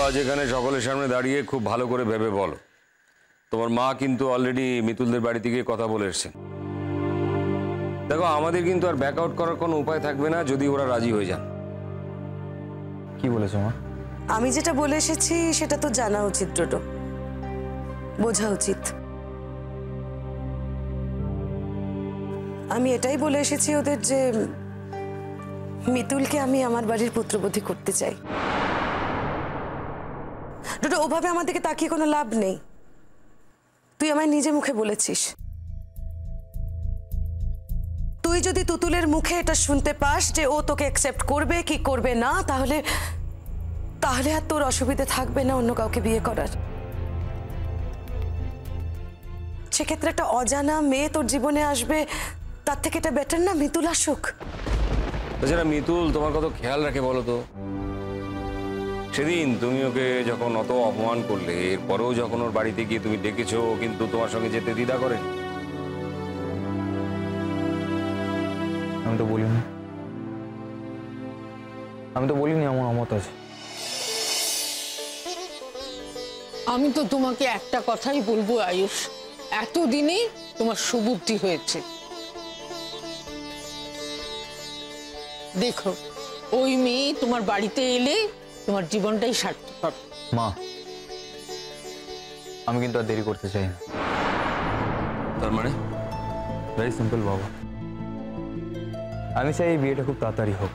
আজ এখানে সকলের সামনে দাঁড়িয়ে খুব ভালো করে ভেবে বলো, তোমার মা কিন্তু অলরেডি মিতুলদের বাড়িতে গিয়ে কথা বলে এসেছেন। দেখো, আমাদের কিন্তু আর ব্যাক আউট করার কোনো উপায় থাকবে না যদি ওরা রাজি হয়ে যান। কি বলেছো মা? আমি যেটা বলে এসেছি সেটা তো জানা উচিত, ডোডো, বোঝা উচিত। আমি এটাই বলে এসেছি ওদের যে মিতুলকে আমি আমার বাড়ির পুত্রবধূ করতে চাই। ডোডো, ওভাবে আমার দিকে তাকিয়ে কোনো লাভ নেই। তুই আমায় নিজে মুখে বলেছিস, তুই যদি তুতুলের মুখে এটা শুনতে পাস যে ও তোকে অ্যাকসেপ্ট করবে কি করবে না, তাহলে তাহলে আর তোর অসুবিধে থাকবে না অন্য কাউকে বিয়ে করার। সেক্ষেত্রে একটা অজানা মেয়ে তোর জীবনে আসবে, তার থেকে এটা বেটার না মিতুল আসুক। তাছাড়া মিতুল তোমার কত খেয়াল রাখে বলো তো। সেদিন তুমি ওকে যখন অত অপমান করলে, এরপরেও যখন ওর বাড়িতে গিয়ে তুমি ডেকেছো, কিন্তু তোমার সঙ্গে যেতে দ্বিধা করে। আমি তো বলিনি, আমার অমত আছে। আমি তো তোমাকে একটা কথাই বলবো আয়ুষ, এতদিনে তোমার সুবুদ্ধি হয়েছে। দেখো, ওই মেয়ে তোমার বাড়িতে এলে তোমার জীবনটাই সার্থক হবে। মা, আমি কিন্তু আর দেরি করতে চাই না। তার মানে? ভেরি সিম্পল বাবা, আমি চাই এই বিয়েটা খুব তাড়াতাড়ি হোক,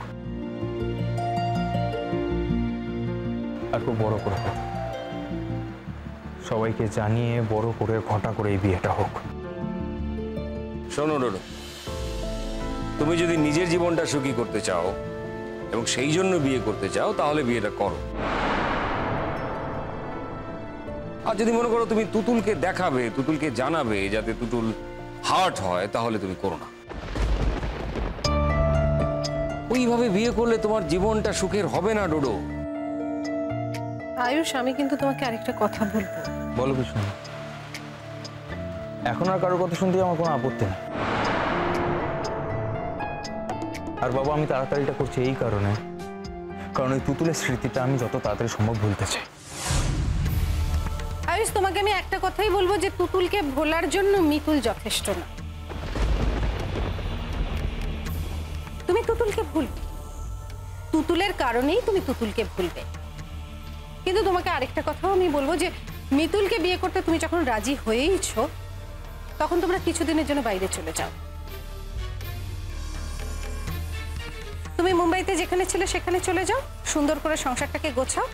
আর খুব বড় করে হোক। সবাইকে জানিয়ে বড় করে ঘটা করে এই বিয়েটা হোক। শোনো ডোডো, তুমি যদি নিজের জীবনটা সুখী করতে চাও এবং সেই জন্য বিয়ে করতে চাও, তাহলে বিয়েটা করো। আর যদি মনে করো তুমি তুতুলকে দেখাবে, তুতুলকে জানাবে যাতে তুতুল হার্ট হয়, তাহলে তুমি করো না। ওইভাবে বিয়ে করলে তোমার জীবনটা সুখের হবে না ডোডো। আয়ুষ, আমি কিন্তু তোমাকে আরেকটা কথা বলবো। বলো কিছু না, এখন আর কারোর কথা শুনতে আমার কোনো আপত্তি নেই। আর বাবা, আমি তাড়াতাড়িটা করছি এই কারণে, কারণ ওই তুতুলের স্মৃতিটা আমি যত তাড়াতাড়ি সম্ভব ভুলতে চাই। আয়ুষ, তোমাকে আমি একটা কথাই বলবো যে তুতুলকে ভোলার জন্য মিতুল যথেষ্ট না। তুমি তুতুলকে ভুলবে, তুতুলের কারণেই তুমি তুতুলকে ভুলবে। কিন্তু তোমাকে আরেকটা কথাও আমি বলবো যে মিতুলকে বিয়ে করতে তুমি যখন রাজি হয়েইছো, তখন তোমরা কিছুদিনের জন্য বাইরে চলে যাও। তুমি মুম্বাইতে যেখানে ছিলে সেখানে চলে যাও, সুন্দর করে সংসারটাকে গোছাও।